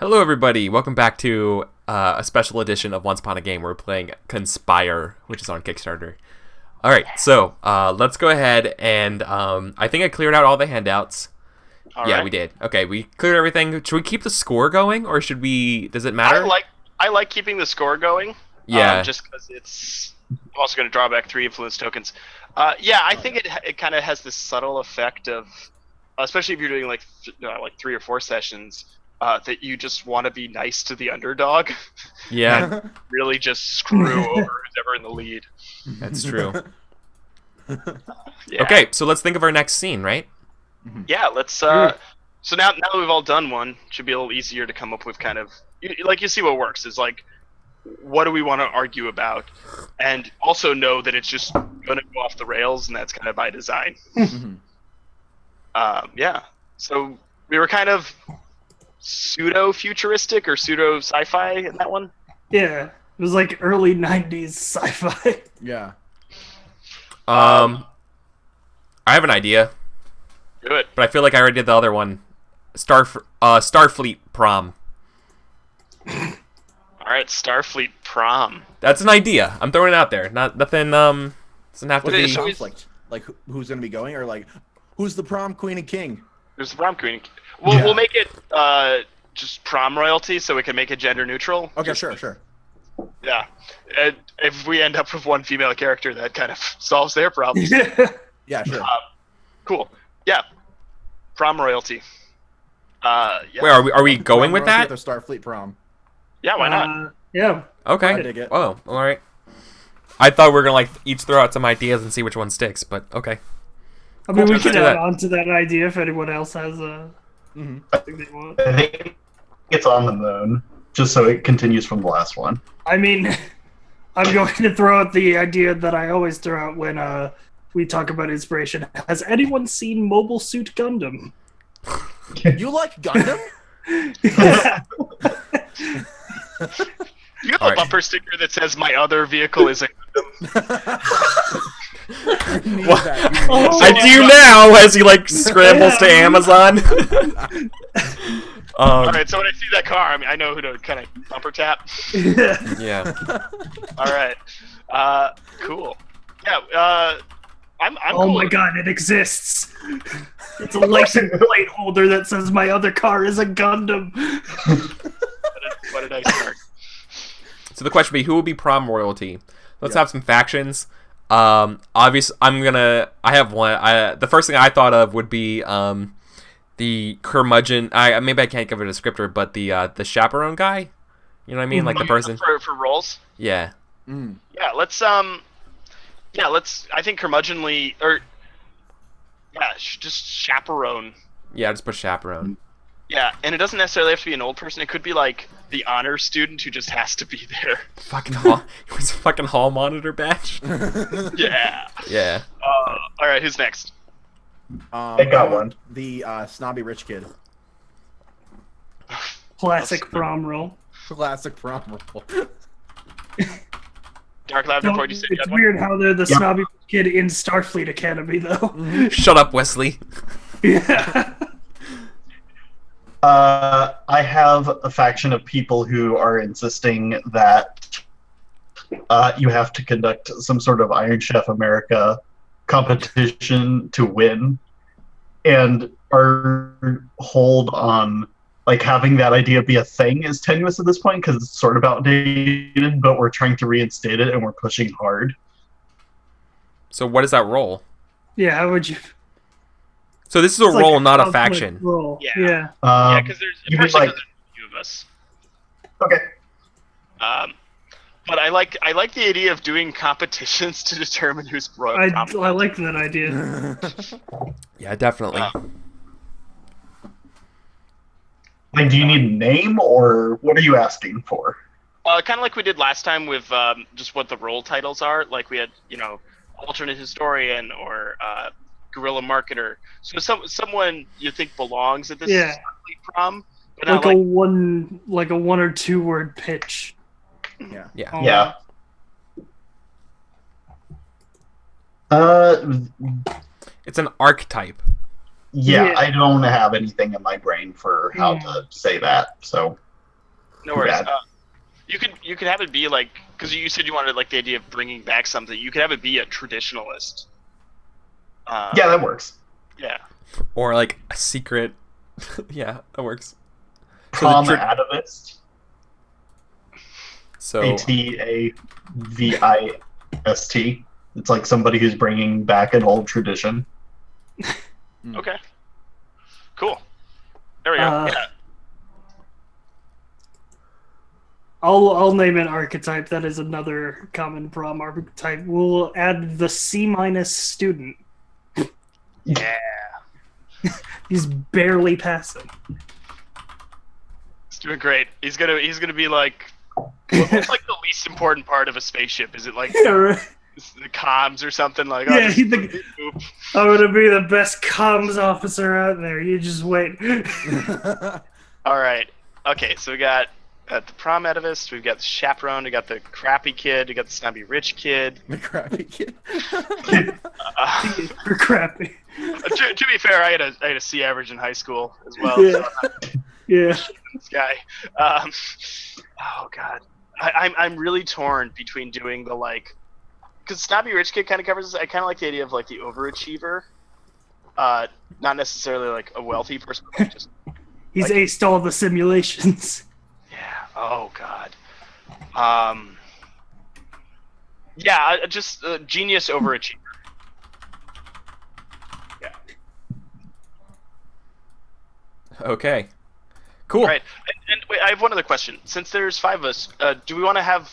Hello, everybody. Welcome back to a special edition of Once Upon a Game. We're playing Conspire, which is on Kickstarter. All right, so let's go ahead and I think I cleared out all the handouts. All yeah, right. we did. Okay, we cleared everything. Should we keep the score going, or should we? Does it matter? I like keeping the score going. Yeah. Just because it's. I'm also going to draw back 3 influence tokens. Yeah, I think it kind of has this subtle effect of, especially if you're doing like 3 or 4 sessions, that you just want to be nice to the underdog. Yeah, And really just screw over who's ever in the lead. that's true. Yeah. Okay, so let's think of our next scene, right? Yeah, let's. So now that we've all done one, it should be a little easier to come up with kind of you see what works is like, what do we want to argue about, and also know that it's just going to go off the rails, and that's kind of by design. Yeah. So we were kind of pseudo-futuristic or pseudo-sci-fi in that one. Yeah, it was like early 90s sci-fi. Yeah. I have an idea, Good. but I feel like I already did the other one. Starfleet prom. All right, Starfleet prom. That's an idea. I'm throwing it out there. Nothing. Doesn't have to What be. is- so Conflict. Like, who's going to be going? Or, like, who's the prom queen and king? There's the prom queen. We'll make it just prom royalty, so we can make it gender neutral. Okay, sure. Yeah. And if we end up with one female character, that kind of solves their problem. Yeah, sure. Cool. Yeah. Prom royalty. Yeah. Wait, are we going with Prom that? royalty at the Starfleet prom. Yeah, why not? Yeah. Okay. I dig it. Oh, all right. I thought we were gonna like each throw out some ideas and see which one sticks, but okay. I mean, we Let's can do add that. on to that idea if anyone else has a thing they want. I think it's on the moon, just so it continues from the last one. I mean, I'm going to throw out the idea that I always throw out when we talk about inspiration. Has anyone seen Mobile Suit Gundam? You like Gundam? You have All a right. bumper sticker that says "My other vehicle is a." You need What? that. You need Oh, I that. do now as he like scrambles to Amazon. All right, so when I see that car, I mean, I know who to kind of bumper tap. Yeah. All right. Cool. Yeah. I'm Oh cool my with- god, it exists! It's a license plate holder that says my other car is a Gundam. What a nice start. So the question would be, who will be prom royalty? Let's have some factions. Obviously, I have one. The first thing I thought of would be the curmudgeon. Maybe I can't give it a descriptor, but the chaperone guy. You know what I mean? Like the person. for roles. Yeah. Yeah. Let's I think curmudgeonly or just chaperone. Yeah, just put chaperone. Yeah, and it doesn't necessarily have to be an old person. It could be like the honor student who just has to be there. Fucking hall. It was a fucking hall monitor badge. Yeah. Yeah. All right. Who's next? I got one. The snobby rich kid. Classic prom roll. Classic prom role. Dark Lavender Point. You said you It's had one? weird how they're the Yeah. snobby kid in Starfleet Academy, though. Shut up, Wesley. Yeah. I have a faction of people who are insisting that you have to conduct some sort of Iron Chef America competition to win, and our hold on like having that idea be a thing is tenuous at this point because it's sort of outdated, but we're trying to reinstate it and we're pushing hard. So what is that role? Yeah, how would you... So this is a It's like role, not a conflict faction. Role. Yeah. Yeah. Yeah, because there's you mean partially like 'cause there's a few of us. okay. But I like the idea of doing competitions to determine who's royal. I like that idea. Yeah, definitely. Like, do you need a name or what are you asking for? Kind of like we did last time with just what the role titles are. Like we had, alternate historian or guerrilla marketer. So someone you think belongs at this Yeah. Starfleet prom, but not like a one or two word pitch. Yeah. Yeah. Oh, Yeah. It's an archetype. Yeah, Yeah. I don't have anything in my brain for how to say that. So No worries. Bad. You could have it be like, because you said you wanted like the idea of bringing back something. You could have it be a traditionalist. Yeah, that works. Yeah. Or like a secret. Yeah, that works. Prom the atavist. So Atavist. It's like somebody who's bringing back an old tradition. Okay. Cool. There we go. Yeah. I'll name an archetype that is another common prom archetype. We'll add the C- student. Yeah. He's barely passing. He's doing great. He's gonna be like, what's like the least important part of a spaceship? Is it like Yeah, right. the comms or something like? Yeah, just, I'm gonna be the best comms officer out there. You just wait. All right. Okay, so we got the prom atavist, we've got the chaperone, we got the crappy kid, we got the snobby rich kid. The crappy kid. You're crappy. To be fair, I had a C average in high school as well. Yeah. So I'm not Yeah. this guy. Oh god, I'm really torn between doing the like, because snobby rich kid kind of covers this. I kind of like the idea of like the overachiever, not necessarily like a wealthy person, but just He's like, aced all the simulations. yeah. Oh god. Yeah, just a genius overachiever. Yeah. okay. Cool. All right. And wait, I have one other question. Since there's 5 of us, do we want to have,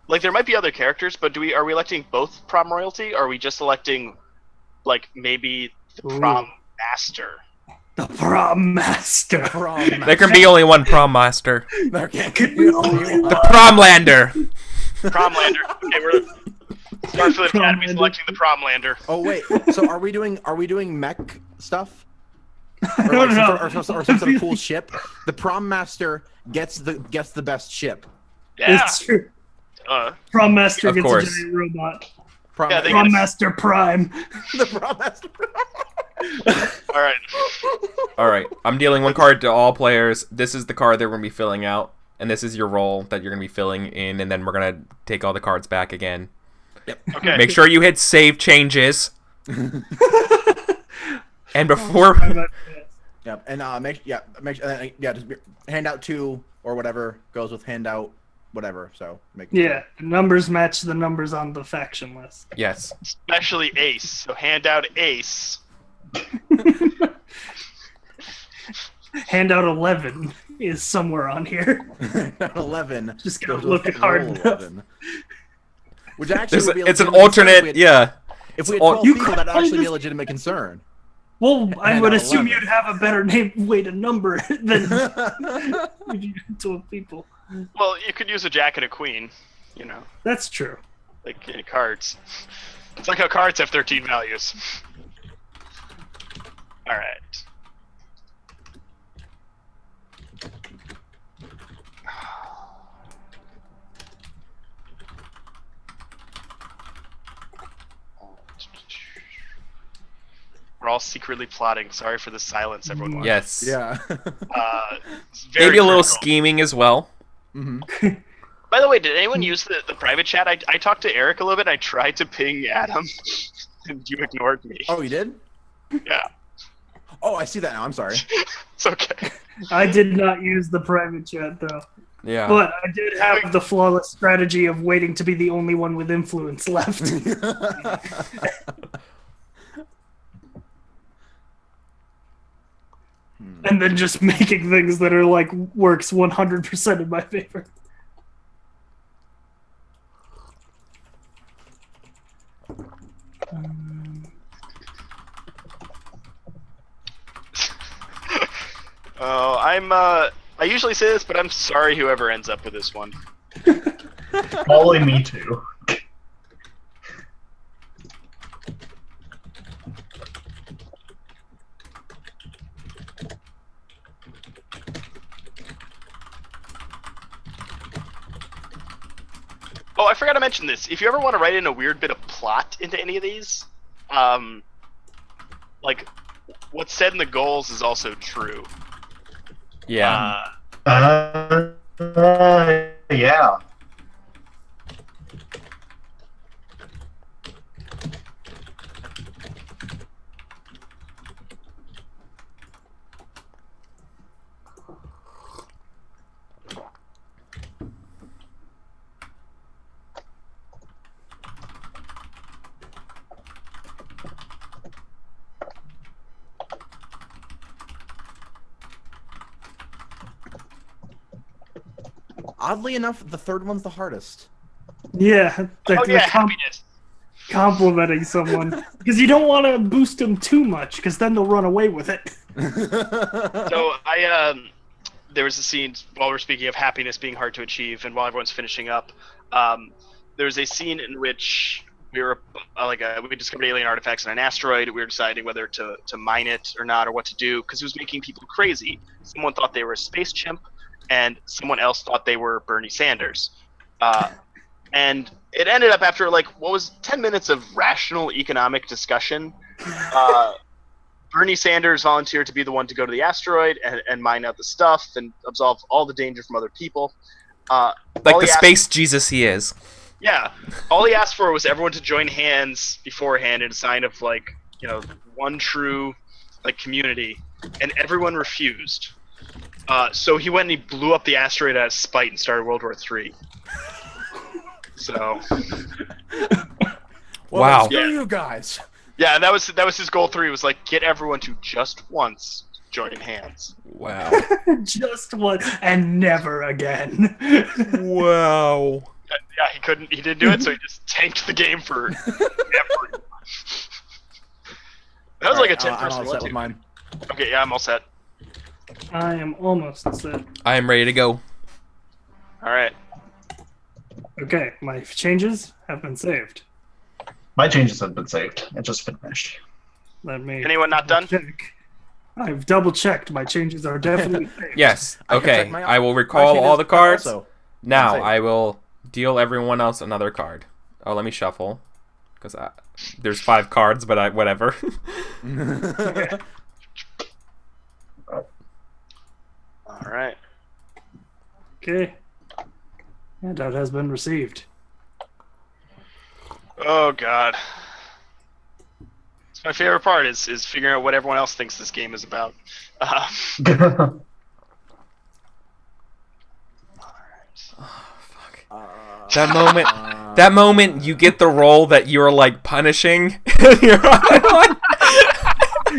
like, there might be other characters, but are we electing both prom royalty, or are we just electing, like, maybe the prom master? The prom master. There can be only one prom master. There can't be only one. The promlander. Promlander. Okay, we're Starfield Academy selecting the promlander. Oh wait, so are we doing mech stuff? I don't know. Or some sort of cool ship? The prom master gets the best ship. Yeah. It's true. Uh, Prom master Of gets course. a giant robot. Prom, Yeah, they Prom get- master prime. the prom master. all right. All right. I'm dealing one card to all players. This is the card that we're going to be filling out. And this is your role that you're going to be filling in. And then we're going to take all the cards back again. Okay. Make sure you hit save changes. And before... Yeah, and just handout 2 or whatever goes with handout whatever. So make Yeah, the numbers match the numbers on the faction list. Yes. Especially Ace. So hand out Ace. Handout 11 is somewhere on here. handout 11. Just gotta goes look with hard roll enough. 11. Which actually would be a It's an legitimate concern alternate... Yeah. If we had It's 12 You people, could that'd actually be a just- legitimate concern. Well, I Handout would assume 11. you'd have a better way to number it than if you had 12 people. Well, you could use a jack and a queen. You know, That's true. like in cards. It's like how cards have 13 values. All right. We're all secretly plotting. Sorry for the silence, everyone. Yes. Yeah. It's very Maybe a little critical. scheming as well. By the way, did anyone use the private chat? I talked to Eric a little bit. I tried to ping Adam, and you ignored me. Oh, you did? Yeah, Oh, I see that now. I'm sorry. it's okay. I did not use the private chat, though. Yeah. But I did have the flawless strategy of waiting to be the only one with influence left. And then just making things that are like works 100% in my favor. Oh, I usually say this, but I'm sorry whoever ends up with this one. Probably me too. Oh, I forgot to mention this. If you ever want to write in a weird bit of plot into any of these, like what's said in the goals is also true. Yeah. Uh, Yeah. Oddly enough, the third one's the hardest. Yeah, Oh yeah, happiness. complimenting someone because you don't want to boost them too much because then they'll run away with it. So there was a scene while we're speaking of happiness being hard to achieve, and while everyone's finishing up, there was a scene in which we were we discovered alien artifacts in an asteroid. We were deciding whether to mine it or not, or what to do, because it was making people crazy. Someone thought they were a space chimp, and someone else thought they were Bernie Sanders. And it ended up after 10 minutes of rational economic discussion. Bernie Sanders volunteered to be the one to go to the asteroid and mine out the stuff and absolve all the danger from other people. Like the space Jesus he is. Yeah. All he asked for was everyone to join hands beforehand in a sign of one true community, and everyone refused. So he went and he blew up the asteroid out of spite and started World War III. So. Wow. Screw you guys. Yeah, and that was his goal 3, was get everyone to just once join hands. Wow. Just one and never again. Wow. Yeah, he didn't do it, so he just tanked the game for everyone. That was like a 10-person set with mine. Okay, yeah, I'm all set. I am almost set. I am ready to go. Alright. Okay, my changes have been saved. My changes have been saved. It just finished. Let me. Anyone not done? Check. I've double checked. My changes are definitely saved. Yes. I can Okay. check my- I will my recall changes all the cards. also. Now Save. I will deal everyone else another card. Oh, let me shuffle, because there's 5 cards, but whatever. Alright. Okay. Handout has been received. Oh god. It's my favorite part is figuring out what everyone else thinks this game is about. That moment you get the role that you're punishing. You're like,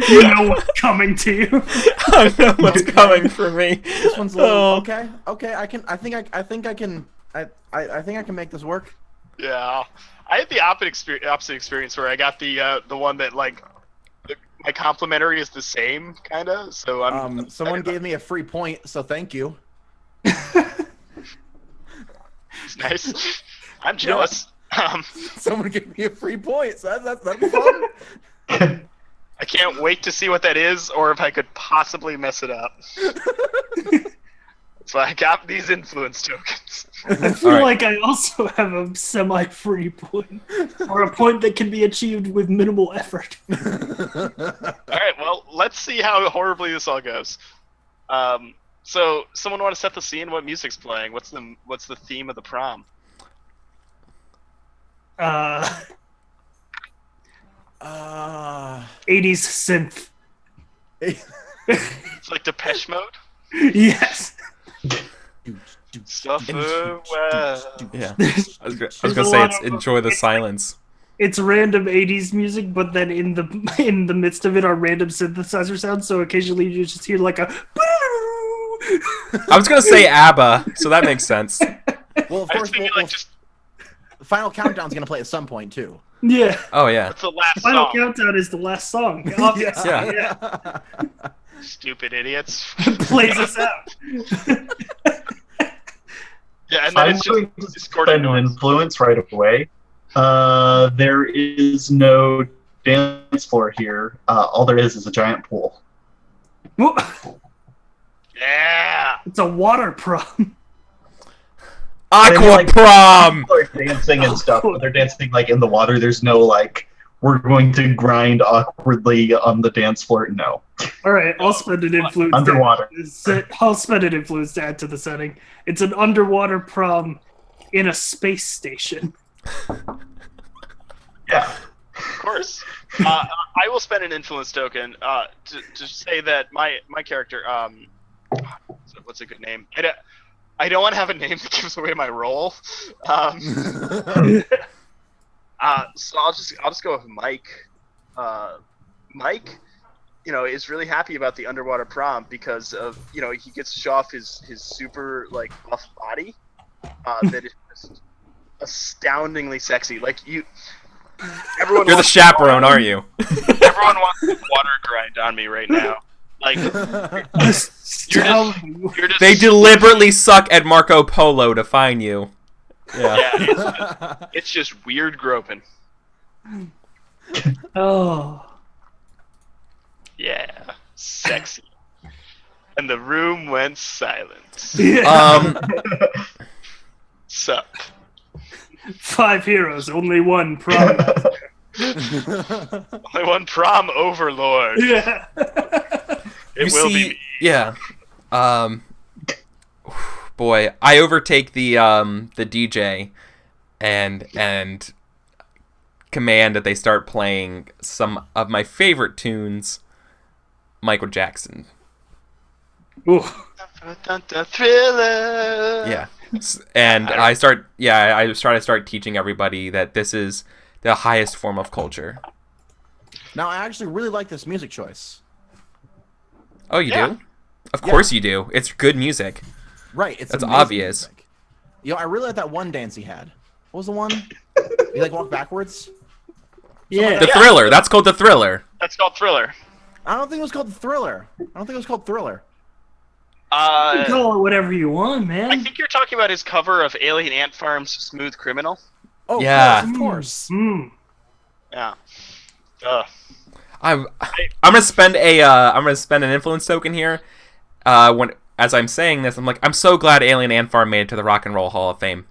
You know what's coming to you. I know what's coming for me. This one's a little Oh. okay. Okay, I think I can make this work. Yeah. I had the opposite experience where I got the one that my complimentary is the same kinda. So I'm Someone gave me a free point, so thank you. It's nice. I'm jealous. Someone gave me a free point, so that'd be fun. I can't wait to see what that is, or if I could possibly mess it up. So I got these influence tokens. I feel Alright. like I also have a semi-free point, or a point that can be achieved with minimal effort. Alright, well, let's see how horribly this all goes. So, someone want to set the scene? What music's playing? What's the theme of the prom? 80s synth. It's like Depeche Mode? Yes. Suffer well. Yeah. I was There's gonna a say lot it's of- enjoy the silence. It's random 80s music, but then in the midst of it are random synthesizer sounds, so occasionally you just hear like a I was gonna say ABBA, so that makes sense. Well, of I was course, thinking, the Final Countdown's gonna play at some point too. Yeah. Oh yeah. What's the last Final song? Countdown is the last song. Obviously. Yeah. Stupid idiots. Plays us out. Yeah, and then I'm it's going just to discordant spend an noise. influence right away. There is no dance floor here. All there is a giant pool. Yeah. It's a water prom. Aqua prom. People are dancing and stuff, but they're dancing in the water. There's no we're going to grind awkwardly on the dance floor. No. All right, I'll spend an influence. Underwater. I'll spend an influence to add to the setting. It's an underwater prom in a space station. Yeah. Of course. I will spend an influence token to say that my character, what's a good name? I don't want to have a name that gives away my role. So I'll just go with Mike. Mike, is really happy about the underwater prom because of he gets to show off his super like buff body that is just astoundingly sexy. Like everyone. You're the chaperone, aren't you? Everyone wants to water grind on me right now. Like you're just They deliberately suck at Marco Polo to find you. Yeah. it's just weird groping. Oh. Yeah, sexy. And the room went silent. Sup? 5 heroes, only one prom. Only one prom overlord. Yeah. It will be me. Yeah. Boy, I overtake the DJ and command that they start playing some of my favorite tunes, Michael Jackson. Ooh. Thriller. Yeah. And I start teaching everybody that this is the highest form of culture. Now, I actually really like this music choice. Oh, you Yeah. do? Of course you do. It's good music. Right, it's That's amazing obvious. music. I really like that one dance he had. What was the one? He like walked backwards? Yeah. The Thriller. That's called the Thriller. That's called Thriller. I don't think it was called the Thriller. You I can call it whatever you want, man. think you're talking about his cover of Alien Ant Farm's "Smooth Criminal." Oh, Yeah. of course. Mm. Yeah. I'm gonna spend an influence token here. As I'm saying this, I'm like, I'm so glad Alien Ant Farm made it to the Rock and Roll Hall of Fame.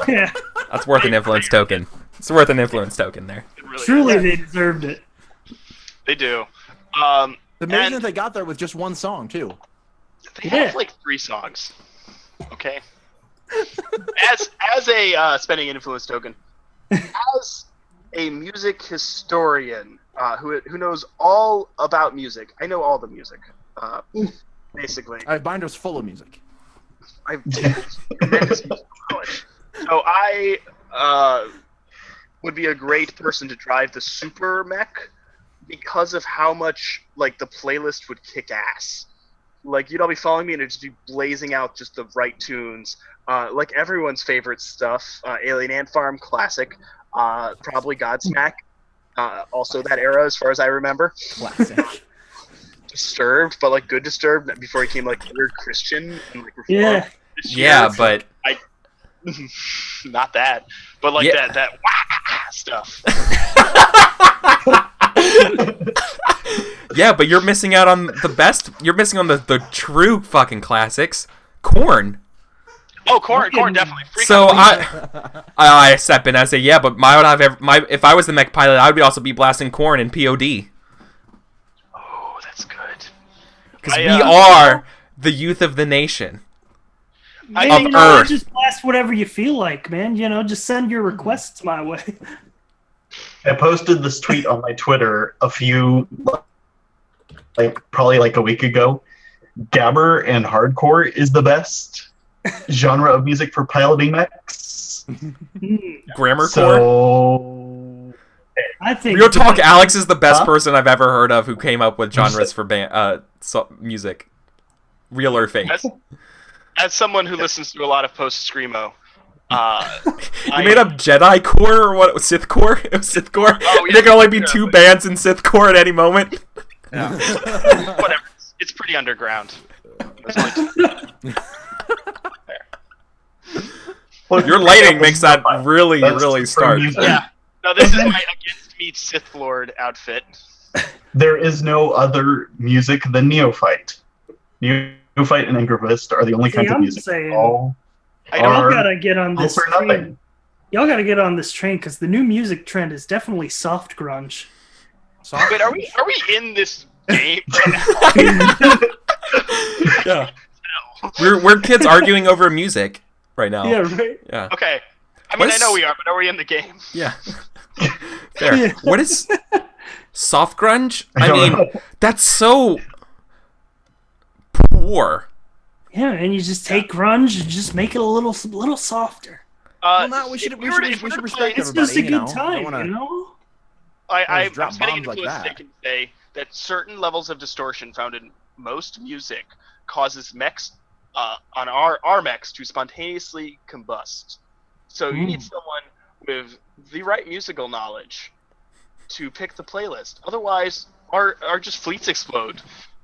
Yeah. That's worth an influence token. It's worth an influence token there. It really Truly, is. they deserved it. They do. The amazing And that they got there with just one song, too. they Yeah. have like 3 songs. Okay. As a spending an influence token, as a music historian who knows all about music, I know all the music. Basically, I have binders full of music. I've tremendous musical knowledge. So I would be a great person to drive the super mech because of how much like the playlist would kick ass. Like you'd all be following me and it'd just be blazing out just the right tunes. Like everyone's favorite stuff. Alien Ant Farm, classic. Probably Godsmack. Also that era as far as I remember. Classic. Disturbed, but like good Disturbed before he became like weird Christian and like reformed. Yeah. This year. Yeah, but Not that, but like Yeah. that wah stuff. yeah, but you're missing out on the best. You're missing on the true fucking classics. Korn. Oh, Korn definitely. Freak So out. I step in and I say, yeah, but if I was the mech pilot, I would also be blasting Korn in POD. Oh, that's good. Because I, we are the youth of the nation. Hey, Of Earth. just blast whatever you feel like, man. Just send your requests my way. I posted this tweet on my Twitter probably like a week ago. Gabber and hardcore is the best genre of music for piloting mechs. Grammar core. So I think Real talk, Alex is the best Huh? person I've ever heard of who came up with genres for music. Real or fake. As someone who listens to a lot of post screamo, You made up Jedi core or what? Sith core? It was Sith core? Oh, yeah. There can only be Yeah, 2 but- bands in Sith core at any moment. whatever. It's pretty underground. There's only 2. look, Your lighting makes that That's really for stark. music. Yeah. No, this is my Against Me Sith Lord outfit. There is no other music than Neophyte. Neophyte and Angerfist are the only kinds of I'm music. saying- All I Y'all don't. are gotta get on all this for stream. nothing. Y'all got to get on this train because the new music trend is definitely soft grunge. Soft Wait, are we in this game? Yeah. We're kids arguing over music right now. Yeah, right. Yeah. Okay. I What mean, I is- know we are, but are we in the game? Yeah. Fair. Yeah. What is soft grunge? I I don't mean, know. that's so poor. Yeah, and you just take grunge and just make it a little softer. Well, no, we if should we were to respect play- It's everybody. just a you good know? time, Don't wanna- you know? I'm Just drop getting bombs into like a that. stick and say that certain levels of distortion found in most music causes mechs on our mechs to spontaneously combust. So you need someone with the right musical knowledge to pick the playlist. Otherwise, our just fleets explode.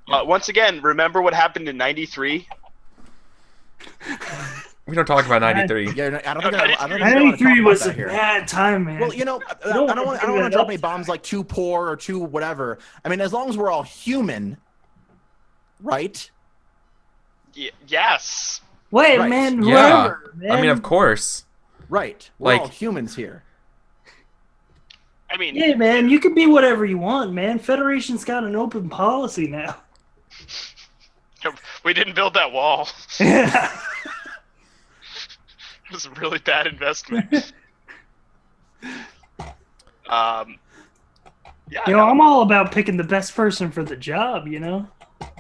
Once again, remember what happened in '93? We don't talk about 93. Yeah, no, I don't think I don't think I wanna talk 93 about was a that here. bad time, man. Well, you know, I don't don't wanna want bring to that drop up. any bombs like too poor or too whatever. I mean, as long as we're all human, right? Yes. Wait, Right. man, Yeah. whoever, man. I mean, of course. Right. We're Like- all humans here. I mean, Yeah, man, you can be whatever you want, man. Federation's got an open policy now. we didn't build that wall. Yeah. It was a really bad investment. Yeah, You know, I'm all about picking the best person for the job, you know?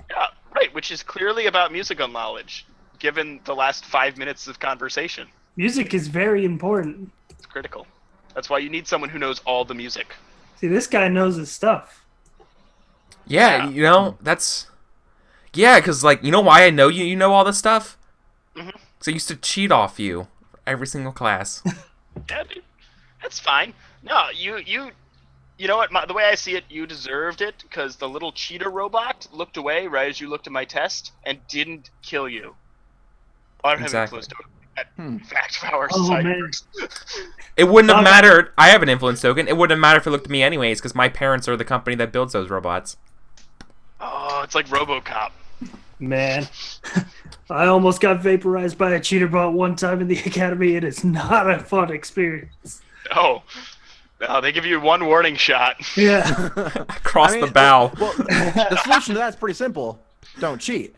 yeah, right, which is clearly about musical knowledge, given the last 5 minutes of conversation. Music is very important. It's critical. That's why you need someone who knows all the music. See, this guy knows his stuff. Yeah, Yeah. you know, that's... Yeah, because, like, you know why I know you know all this stuff? Mhm. Because I used to cheat off you for every single class. Yeah, dude, that's fine. No, you know what? The way I see it, you deserved it because the little cheetah robot looked away right as you looked at my test and didn't kill you. I don't have Exactly. influence to that fact of our Oh, society. man. works. It wouldn't have Okay. mattered. I have an influence token. It wouldn't have mattered if it looked at me anyways, because my parents are the company that builds those robots. Oh, it's like RoboCop. Man. I almost got vaporized by a cheater bot one time in the academy. It is not a fun experience. No, they give you one warning shot. Yeah. Across I mean, the bow. Well, the solution to that's pretty simple. Don't cheat.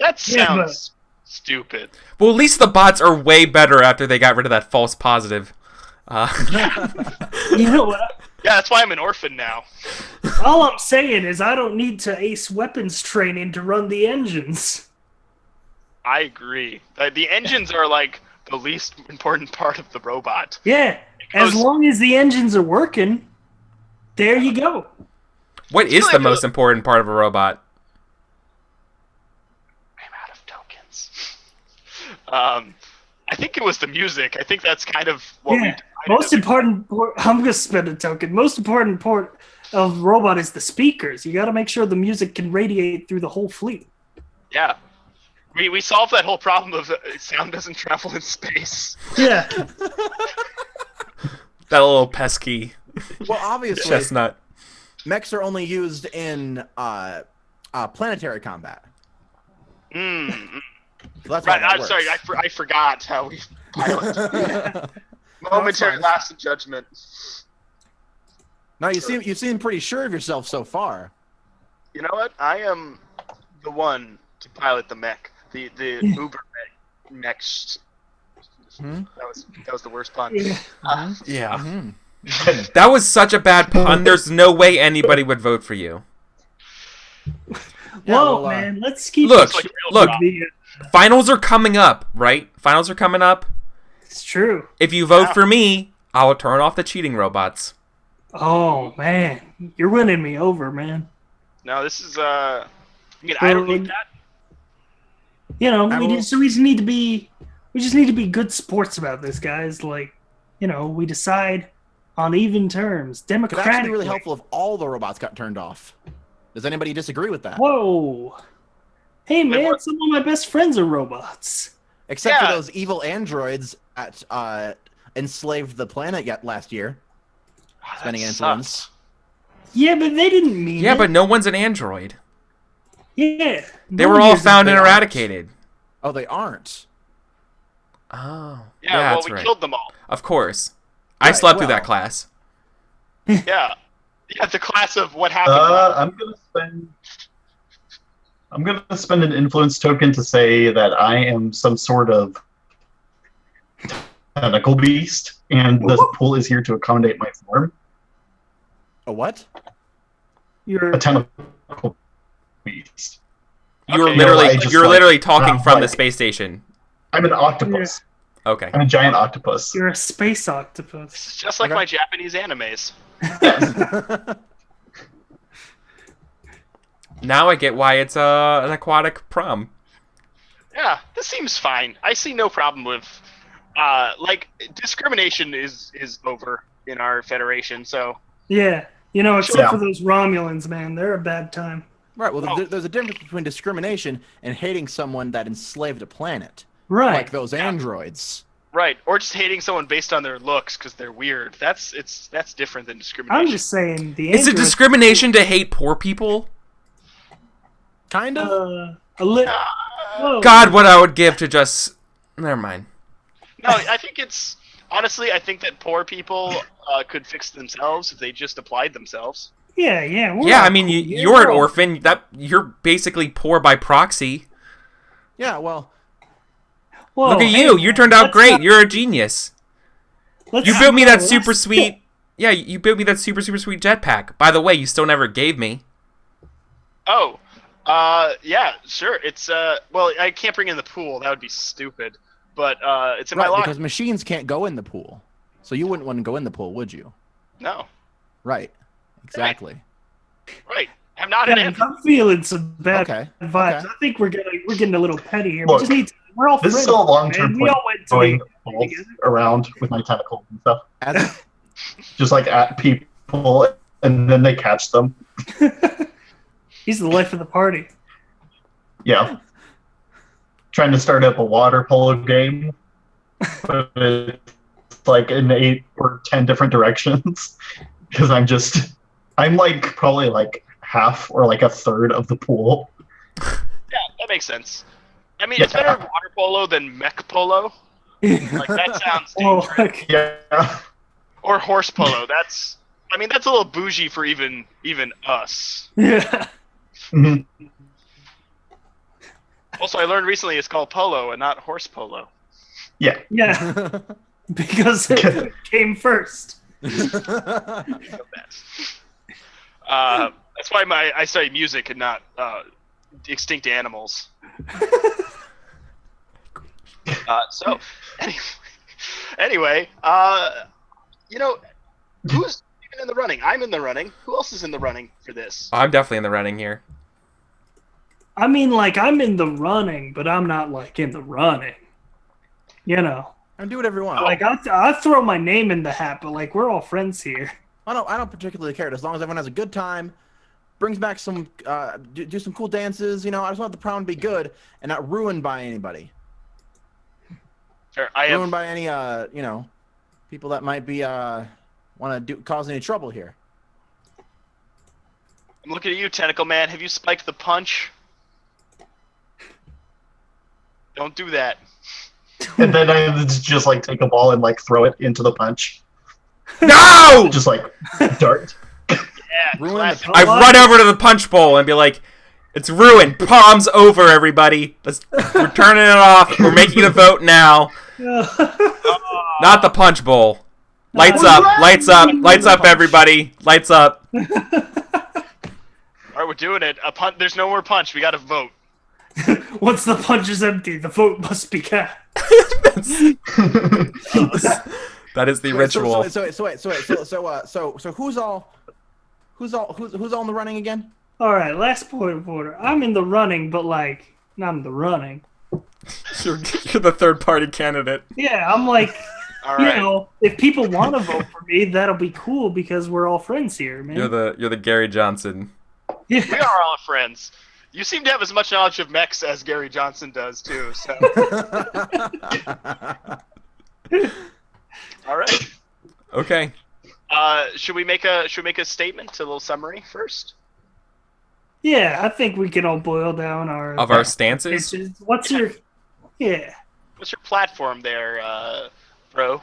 That Yeah, sounds stupid. Well, at least the bots are way better after they got rid of that false positive. You know what? Yeah, that's why I'm an orphan now. All I'm saying is I don't need to ace weapons training to run the engines. I agree. The engines are like the least important part of the robot. Yeah. As goes- long as the engines are working, there you go. What is the most important part of a robot? I'm out of tokens. I think it was the music. I think that's kind of what we Yeah. decided Most as a- important, I'm going to spend a token. Most important part of robot is the speakers. You got to make sure the music can radiate through the whole fleet. Yeah. We solved that whole problem of sound doesn't travel in space. Yeah. That little pesky Well, obviously, chestnut. mechs are only used in planetary combat. Mm. So that's Right, how that I'm works. sorry, I forgot how we pilot. Momentary fine. lapse in judgment. No, you seem pretty sure of yourself so far. You know what? I am the one to pilot the mech. The Uber mech. That was the worst pun. Yeah. Yeah. Mhm. That was such a bad pun. There's no way anybody would vote for you. Yeah, Whoa, well, man. Let's keep Look, this shit look. on the- Finals are coming up, right? Finals are coming up. It's true. If you vote Yeah. for me, I will turn off the cheating robots. Oh, man. You're winning me over, man. No, this is I mean, I don't need that. You know, I will- we just need to be good sports about this, guys. Like, you know, we decide on even terms, Could actually democratically. be really helpful if all the robots got turned off. Does anybody disagree with that? Whoa. Hey, man, what- some of my best friends are robots. Except for Yeah. those evil androids that enslaved the planet yet last year, Ah, spending that influence. sucks. Yeah, but they didn't mean Yeah, it. but no one's an android. Yeah. They no were one all uses found and them. eradicated. Oh, they aren't. Oh. Yeah, well, that's we right. killed them all. Of course. I Right, slept through well. that class. Yeah. Yeah, the class of what happened. I'm gonna spend an influence token to say that I am some sort of tentacle beast, and this pool is here to accommodate my form. A what? You're A tentacle beast. You're Okay. literally I just, you're like, literally talking not from the like- space station. I'm an octopus. Okay. I'm a giant octopus. you're a space octopus. It's just like Okay. my Japanese animes. Yes. Now I get why it's an aquatic prom. Yeah, this seems fine. I see no problem with, like, discrimination is over in our federation. So Yeah, except Yeah. for those Romulans, man, they're a bad time. Right. Well, Oh. there's a difference between discrimination and hating someone that enslaved a planet, Right. like those androids. right, or just hating someone based on their looks because they're weird. That's different than discrimination. I'm just saying the Is it androids- discrimination to hate poor people? Kind of. Whoa. God, what I would give to just... Never mind. No, I think it's honestly. I think that poor people could fix themselves if they just applied themselves. Yeah. we're Yeah, all I mean, cool. you're we're an all- orphan. You're basically poor by proxy. Yeah. Well. Whoa, Look at hey, you. You man, turned out let's great. not- You're a genius. let's You built me not- that super let's- sweet... Yeah, you built me that super sweet jetpack. By the way, you still never gave me. Oh, yeah, sure. It's well, I can't bring in the pool. That would be stupid. But it's in my Right, locker. because machines can't go in the pool, so you wouldn't want to go in the pool, would you? No, Right. Exactly. right. I'm not an Guys, android. I'm feeling some bad Okay, vibes. okay. I think we're getting a little petty here. Look, we just need to, we're all This is friends, still a long-term man. We point. all went to Going the balls together. around with my tentacles and stuff, As, just like at people, and then they catch them. He's the life of the party. Yeah. Trying to start up a water polo game, but it's like in 8 or 10 different directions because I'm like probably like half or like a third of the pool. Yeah, that makes sense. I mean, it's better water polo than mech polo. Like that sounds Oh, dangerous. like, Yeah. Or horse polo. That's a little bougie for even us. yeah. Mhm. Also, I learned recently it's called polo and not horse polo. Yeah. Yeah, because it came first. That's why I study music and not extinct animals. So, anyway, who's even in the running? I'm in the running. Who else is in the running for this? I'm definitely in the running here. I mean, like, I'm in the running, but I'm not, like, in the running. and do whatever you want. Like, I'll throw my name in the hat, but, like, we're all friends here. I don't particularly care as long as everyone has a good time, brings back some, do some cool dances. I just want the prom to be good and not ruined by anybody. Sure, Ruined by any, people that might be want to cause any trouble here. I'm looking at you, Tentacle Man. Have you spiked the punch? Don't do that. And then I just like take a ball and like throw it into the punch. No! Just like dart. Yeah, Ruin classic. the I run over to the punch bowl and be like, "It's ruined. Palms over, everybody. We're turning it off. We're making a vote now. Not the punch bowl. Lights up. Lights up. Lights up, everybody. Lights up." All right, we're doing it. There's no more punch. We got to vote. Once the punch is empty, the vote must be cast. That is the ritual. So who's all in the running again? All right, last point of order. I'm in the running, but, like, not in the running. You're the third party candidate. Yeah, I'm like, All right. if people want to vote for me, that'll be cool because we're all friends here, man. You're the Gary Johnson. We Yeah. are all friends. You seem to have as much knowledge of mechs as Gary Johnson does too. So, all right. Okay. Should we make a statement, a little summary first? Yeah, I think we can all boil down our Of our stances? pitches. What's your? Yeah. What's your platform there, bro?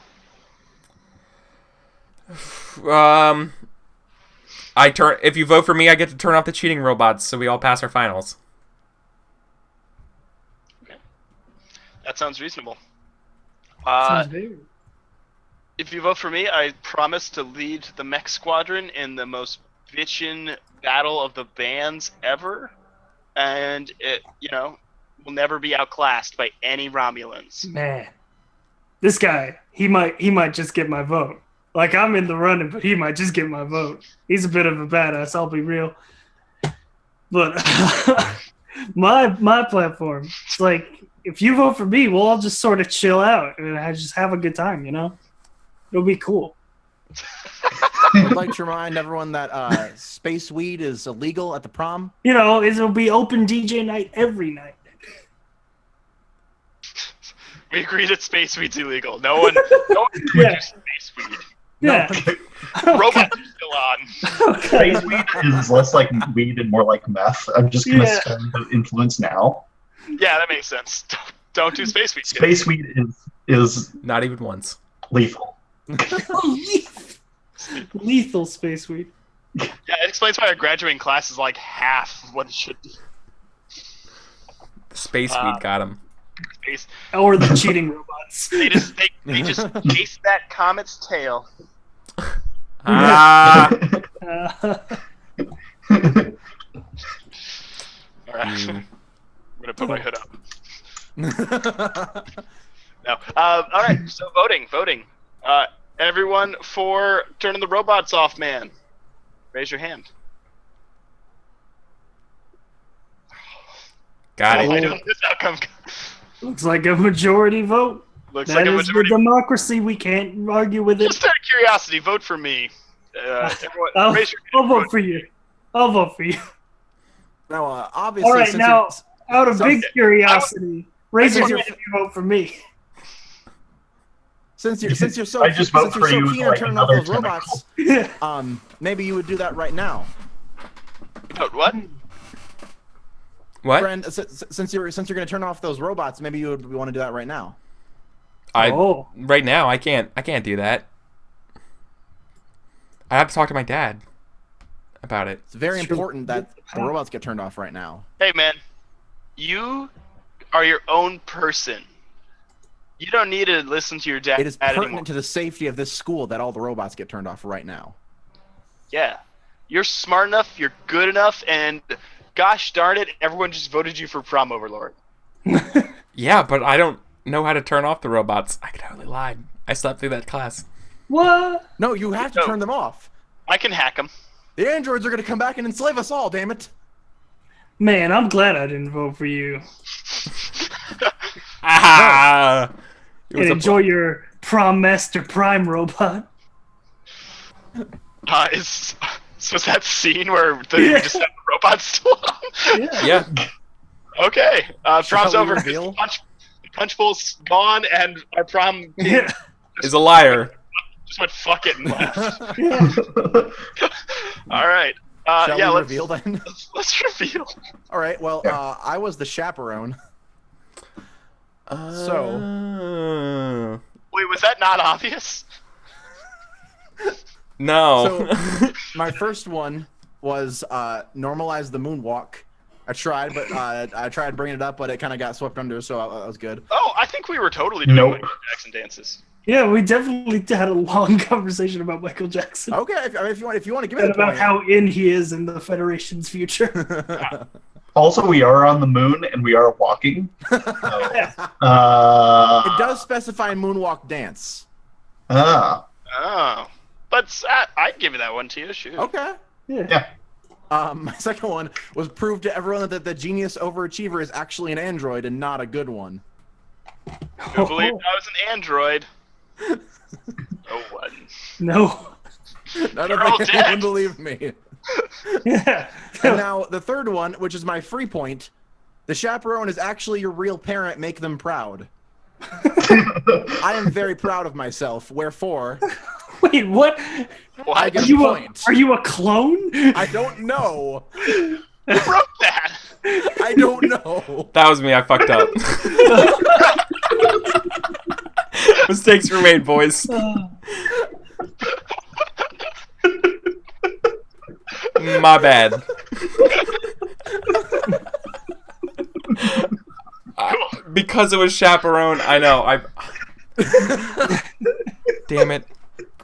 If you vote for me, I get to turn off the cheating robots, so we all pass our finals. Okay. That sounds reasonable. Sounds very. If you vote for me, I promise to lead the mech squadron in the most bitchin' battle of the bands ever, and it, will never be outclassed by any Romulans. Man, this guy, he might just get my vote. Like, I'm in the running, but he might just get my vote. He's a bit of a badass, I'll be real. But my platform, it's like, if you vote for me, we'll all just sort of chill out and I just have a good time, It'll be cool. I'd like to remind everyone that space weed is illegal at the prom. It'll be open DJ night every night. We agreed that space weed's illegal. No one Yeah. do space weed. Yeah. Robots are still on. Okay. Space weed is less like weed and more like meth. I'm just gonna spend the influence now. Yeah, that makes sense. Don't do space weed. Space weed is Not even once. lethal. Lethal space weed. Yeah, it explains why our graduating class is like half what it should be. Space weed got him. Space. Or the cheating robots. They just chased that comet's tail. Ah! All right. Mm. I'm gonna put my hood up. No. All right. So voting. Everyone for turning the robots off, man. Raise your hand. Got I it. know this outcome. Looks like a majority vote. Looks That like a is majority. the democracy. We can't argue with it. Just out of curiosity, vote for me. Everyone, I'll raise your I'll hand. vote for you. I'll vote for you. Now, obviously, All right, since now, out of so- big curiosity, raise your I hand if you vote for me. since you're so I just vote for you keen for on like turning off another those robots, Yeah. maybe you would do that right now. Vote what? What? Friend, since you're going to turn off those robots, maybe you would want to do that right now. Oh. Right now I can't do that. I have to talk to my dad about it. It's very It's true. important that the robots get turned off right now. Hey, man. You are your own person. You don't need to listen to your dad It is anymore. pertinent to the safety of this school that all the robots get turned off right now. Yeah. You're smart enough, you're good enough, and gosh darn it, everyone just voted you for prom overlord. Yeah, but I don't know how to turn off the robots. I could totally lie. I slept through that class. What? No, you have to No. turn them off. I can hack them. The androids are going to come back and enslave us all, damn it. Man, I'm glad I didn't vote for you. Ah! It was And a enjoy your prom master prime robot. Was that scene where Yeah. you just have the robots still on? Yeah. Yeah. Okay. Prom's Shall we over. reveal? Punch bowl's gone, and our prom team Yeah. Is a liar. just went fuck it and left. Yeah. All right. Shall Yeah, we let's reveal then? let's reveal. All right, well, I was the chaperone. So- Wait, was that not obvious? No. My first one was normalize the moonwalk. I tried, but I tried bringing it up, but it kind of got swept under, so that was good. Oh, I think we were totally doing Nope. Michael Jackson dances. Yeah, we definitely had a long conversation about Michael Jackson. Okay, if you want to give it And a about point. how in he is in the Federation's future. Also, we are on the moon and we are walking. So, It does specify moonwalk dance. Ah, Oh, but I'd give you that one to you. Shoot. Okay. Yeah. yeah. My second one was prove to everyone that the genius overachiever is actually an android and not a good one. Who believed I was an android? No one. No. None They're all of dead. them believe me. Yeah. And now the third one, which is my free point, the chaperone is actually your real parent. Make them proud. I am very proud of myself. Wherefore, Wait, what? I What? get Are a you a, point. are you a clone? I don't know. Who wrote that? I don't know. That was me. I fucked up. Mistakes were made, boys. My bad. Because it was chaperone, I know. Damn it.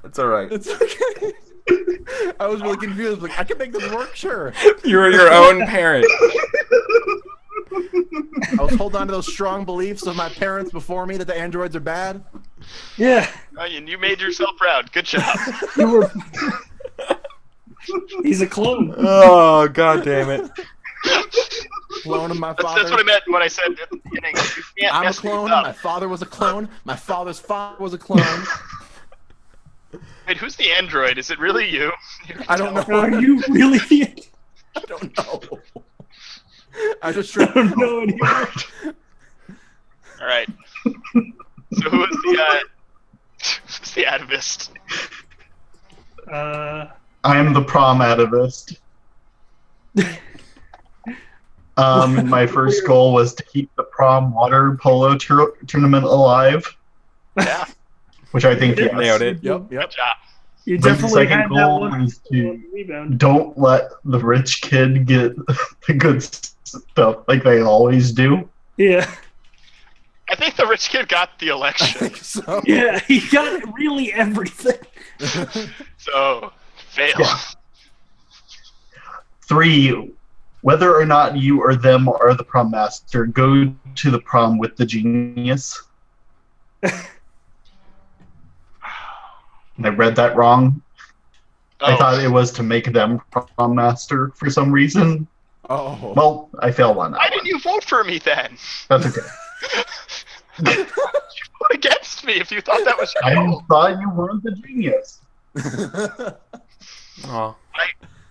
It's alright. It's okay. I was really confused. Like, I can make this work, sure. You're your own parent. I was holding on to those strong beliefs of my parents before me that the androids are bad. Yeah. Ryan, you made yourself proud. Good job. You were... He's a clone. Oh, god damn it. Clone of my father. That's what I meant when I said at the beginning. You can't I'm a mess these clone. up. My father was a clone. My father's father was a clone. Wait, who's the android? Is it really you? I don't know. Are you really? I don't know. I just I don't know anymore. All right. So who is who's the atavist? I am the prom atavist. My first goal was to keep the prom water polo tournament alive, Yeah. which I think Yeah, yes. Nailed it. Yep. Good job. You But the definitely second had that goal one is to rebound. don't let the rich kid get the good stuff like they always do. Yeah. I think the rich kid got the I election. think so. Yeah, he got really everything. So fail. Yeah. 3, whether or not you or them are the prom master, go to the prom with the genius. I read that wrong. I thought it was to make them prom master for some reason. Oh. Well, I failed on that. Why one. didn't you vote for me then? That's okay. You vote against me if you thought that was your I goal. thought you were the genius. Oh.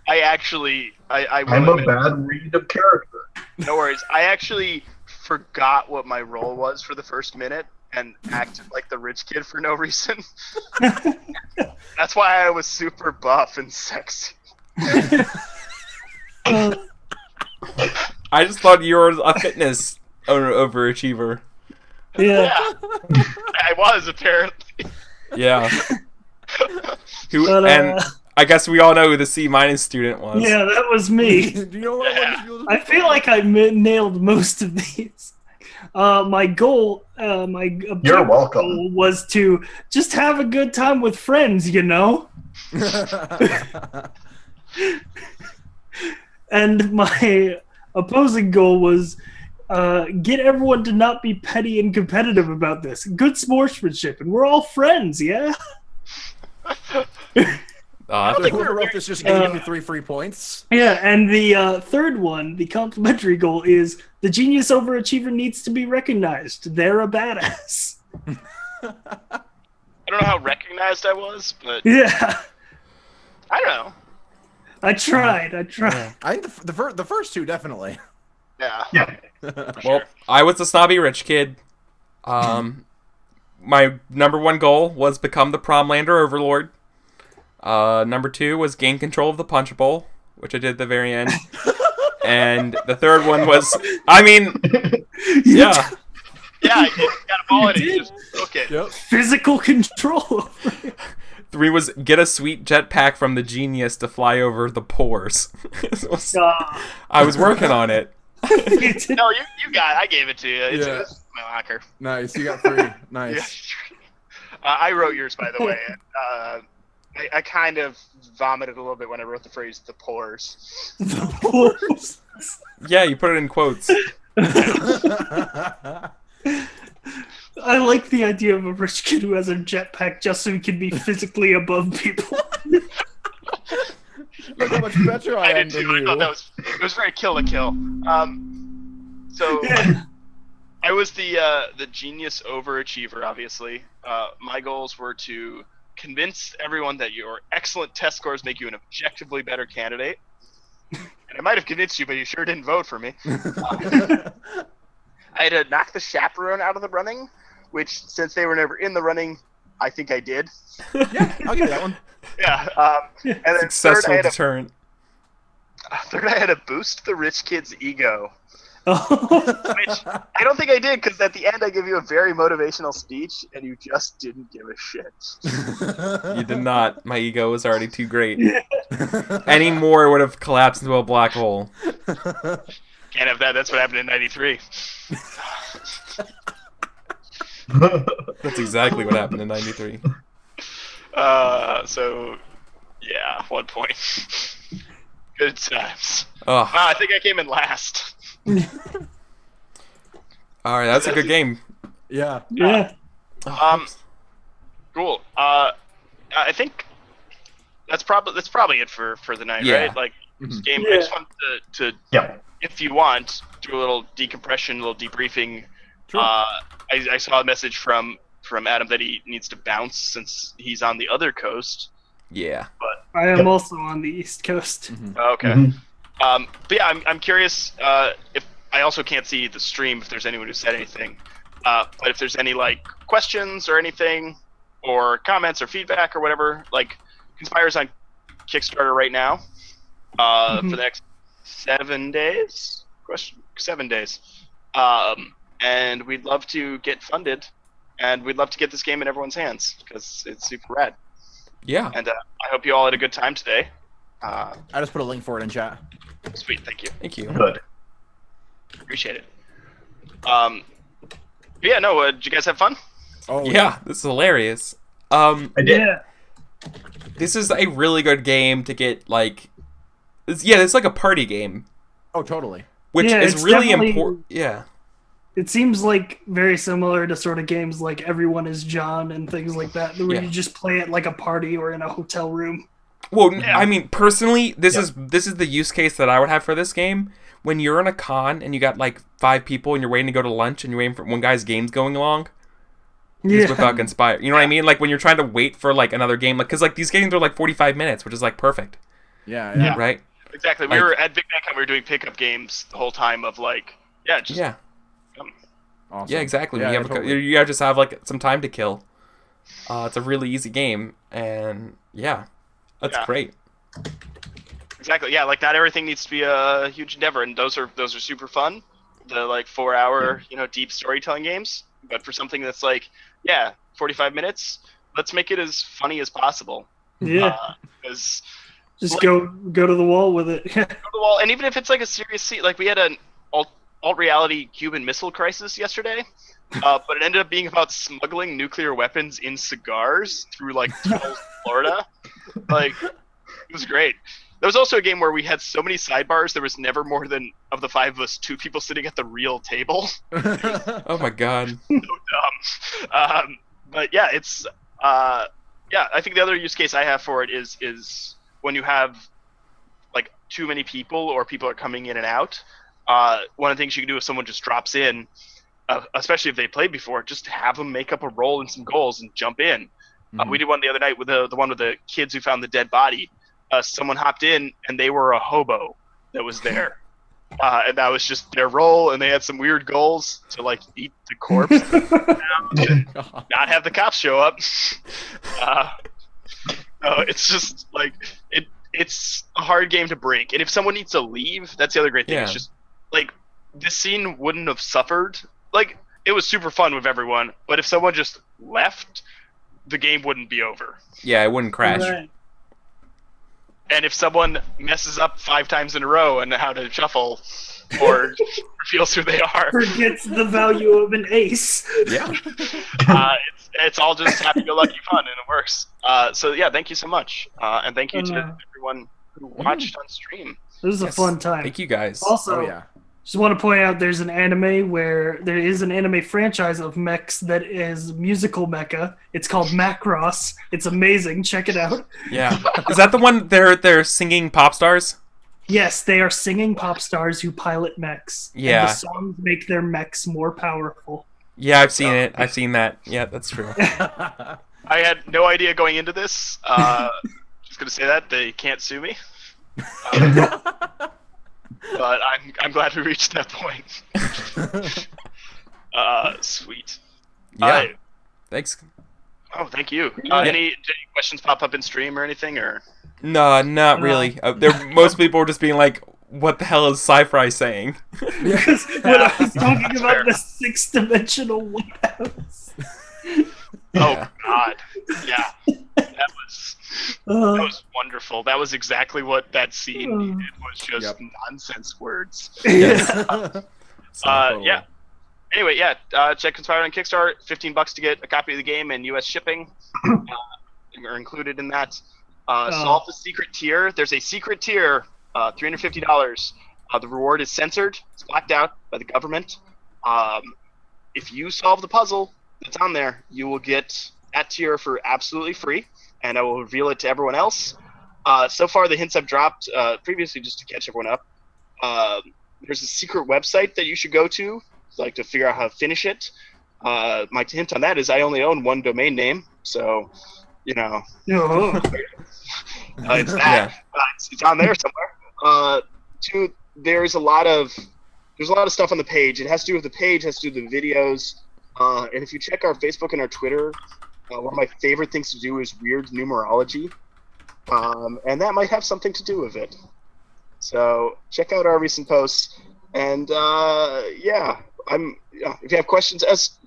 I actually, I will I'm a admit, bad read of character. no worries. I actually forgot what my role was for the first minute and acted like the rich kid for no reason. That's why I was super buff and sexy. I just thought you were a fitness overachiever. Yeah. I was apparently. Yeah. Who But, and I guess we all know who the C- student was. yeah, that was me. Do you know what I feel like I nailed most of these. My goal, my objective You're welcome. goal was to just have a good time with friends, you know? And my opposing goal was get everyone to not be petty and competitive about this. Good sportsmanship, and we're all friends, yeah? So whoever wrote this just gave me 3 free points. Yeah, and the third one, the complimentary goal, is the genius overachiever needs to be recognized. They're a badass. I don't know how recognized I was, but Yeah, I don't know. I tried. Yeah. I think the first 2 definitely. Yeah. Yeah. Well, I was the snobby rich kid. My number 1 goal was become the Promlander Overlord. Number 2 was gain control of the Punch Bowl, which I did at the very end. And the third one was, I mean, yeah. Yeah, you got a ball in it. You You just took it. Yep. Physical control. 3 was get a sweet jetpack from the genius to fly over the pores. I was working on it. No, you got it. I gave it to you. It's my locker. Nice. You got 3. Nice. I wrote yours, by the way. I kind of vomited a little bit when I wrote the phrase "the pores." The pores. Yeah, you put it in quotes. I like the idea of a rich kid who has a jetpack just so he can be physically above people. Look how much better I I am did than too. I you. thought it was very kill a kill. So Yeah. I was the genius overachiever. Obviously, my goals were to convince everyone that your excellent test scores make you an objectively better candidate. And I might have convinced you, but you sure didn't vote for me. I had to knock the chaperone out of the running, which, since they were never in the running, I think I did. Yeah, I'll give you that one. Yeah. And then Successful third, deterrent. I had to boost the rich kid's ego Which I don't think I did, because at the end I gave you a very motivational speech, and you just didn't give a shit. You did not. My ego was already too great. Any more would have collapsed into a black hole. Can't have that. That's what happened in '93. That's exactly what happened in '93. So, yeah, 1 point. Good times. Oh, I think I came in last. all right, that's a good game. Yeah. Yeah. Cool. I think that's probably it for the night, Yeah. right? Like this game. Yeah. I just want to Yeah. if you want, do a little decompression, a little debriefing. Sure. I saw a message from Adam that he needs to bounce since he's on the other coast. Yeah. I am also on the East Coast. Okay. Mhm. But yeah, I'm curious if I also can't see the stream if there's anyone who said anything. But if there's any like questions or anything, or comments or feedback or whatever, like Conspire's on Kickstarter right now for the next 7 days. 7 days. And we'd love to get funded, and we'd love to get this game in everyone's hands because it's super rad. Yeah. And I hope you all had a good time today. I just put a link for it in chat. Sweet, thank you. Thank you. Good. Appreciate it. But yeah, no, did you guys have fun? Oh Yeah, this is hilarious. I did. Yeah. This is a really good game to get like. It's like a party game, Oh, totally. which Yeah, is it's really definitely- important. Yeah. It seems like very similar to sort of games like Everyone is John and things like that, where Yeah. you just play it like a party or in a hotel room. Well, Yeah. I mean, personally, this is the use case that I would have for this game. When you're in a con and you got like 5 people and you're waiting to go to lunch and you're waiting for one guy's game's going along, just without Conspire. You know what I mean? Like when you're trying to wait for like another game, like because like these games are like 45 minutes, which is like perfect, Yeah. right? Exactly. We Like- were at Big Mac and we were doing pickup games the whole time of like, yeah, just Yeah, Awesome. yeah, exactly. Yeah, you have totally. you just have like some time to kill. It's a really easy game, and yeah, that's Yeah. great. exactly. Yeah, like not everything needs to be a huge endeavor, and those are super fun. The like 4-hour, deep storytelling games. But for something that's like, 45 minutes, let's make it as funny as possible. Yeah. Because Just like- go to the wall with it. go to the wall, and even if it's like a serious scene, like we had an alt reality Cuban Missile Crisis yesterday, but it ended up being about smuggling nuclear weapons in cigars through like tunnels in Florida. Like, it was great. There was also a game where we had so many sidebars, there was never more than, of the 5 of us, 2 people sitting at the real table. Oh my god. But yeah, it's I think the other use case I have for it is when you have like too many people or people are coming in and out. One of the things you can do if someone just drops in, especially if they played before, just have them make up a roll and some goals and jump in. We did one the other night with the one with the kids who found the dead body. Someone hopped in and they were a hobo that was there. And that was just their role, and they had some weird goals to like eat the corpse, not have the cops show up. No, it's just like it's a hard game to break. And if someone needs to leave, that's the other great thing. Yeah. It's just like this scene wouldn't have suffered. Like it was super fun with everyone, but if someone just left, the game wouldn't be over. Yeah, it wouldn't crash. Right. And if someone messes up 5 times in a row and how to shuffle or reveals who they are, Forgets the value of an ace. Yeah. it's all just happy-go-lucky fun, and it works. So yeah, thank you so much, and thank you to everyone who watched on stream. This was a Yes. fun time. Thank you guys. Also, Oh yeah. just want to point out there's an anime where there is an anime franchise of mechs that is musical mecha. It's called Macross. It's amazing. Check it out. Yeah. Is that the one they're singing pop stars? Yes, they are singing pop stars who pilot mechs. And Yeah. the songs make their mechs more powerful. Yeah, I've seen it. I've seen that. Yeah, that's true. I had no idea going into this. Just gonna say that they can't sue me. But I'm glad we reached that point. Sweet. Yeah. Thanks. Oh, thank you. Yeah. Did any questions pop up in stream or anything? Or No, not really. Most people were just being like, what the hell is Sci-Fi saying? Because when I was talking That's about fair. the 6-dimensional White House. Oh God, yeah, that Uh, was wonderful. That was exactly what that scene needed. Was just Yep. nonsense words. yeah. Yeah. Anyway, yeah, check Conspire on Kickstarter. $15 to get a copy of the game, and U.S. shipping are included in that. Solve the secret tier. There's a secret tier, $350. The reward is censored. It's blacked out by the government. If you solve the puzzle that's on there, you will get that tier for absolutely free, and I will reveal it to everyone else. So far, the hints I've dropped previously, just to catch everyone up, there's a secret website that you should go to, like to figure out how to finish it. My hint on that is I only own one domain name, so No. it's that. Yeah. It's on there somewhere. Two, there's a lot of stuff on the page. It has to do with the page, has to do with the videos. And if you check our Facebook and our Twitter, one of my favorite things to do is weird numerology, and that might have something to do with it. So check out our recent posts, and if you have questions,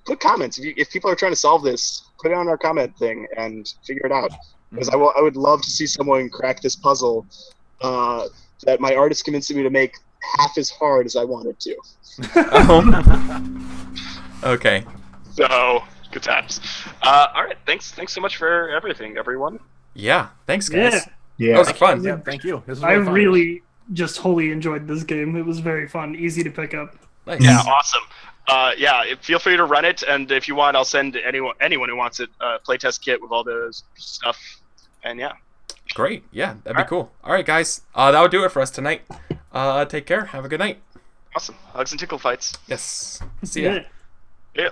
put comments. If people are trying to solve this, put it on our comment thing and figure it out. Because I would love to see someone crack this puzzle that my artist convinced me to make half as hard as I wanted to. Okay. So good times. All right, thanks so much for everything, everyone. Yeah. Thanks, guys. Yeah. Yeah. That was fun. Yeah, thank you. This was I really fun. really just wholly enjoyed this game. It was very fun, easy to pick up. Nice. Yeah, awesome. Feel free to run it, and if you want, I'll send anyone who wants it a playtest kit with all those stuff. And yeah, Great. Yeah, that'd be cool. All right, guys. That would do it for us tonight. Take care. Have a good night. awesome. Hugs and tickle fights. Yes. See ya. Yeah. Yeah.